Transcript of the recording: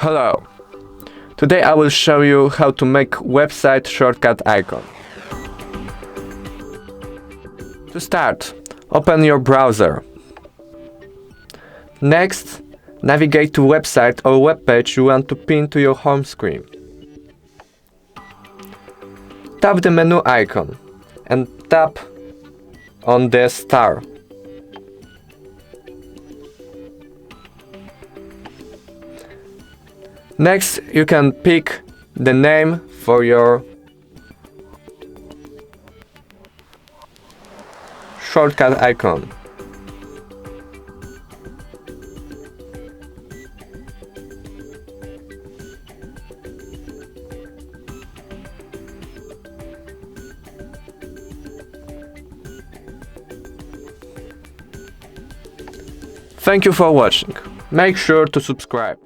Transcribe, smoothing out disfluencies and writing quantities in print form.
Hello! Today I will show you how to make website shortcut icon. To start, open your browser. Next, navigate to website or web page you want to pin to your home screen. Tap the menu icon and tap on the star. Next, you can pick the name for your shortcut icon. Thank you for watching. Make sure to subscribe.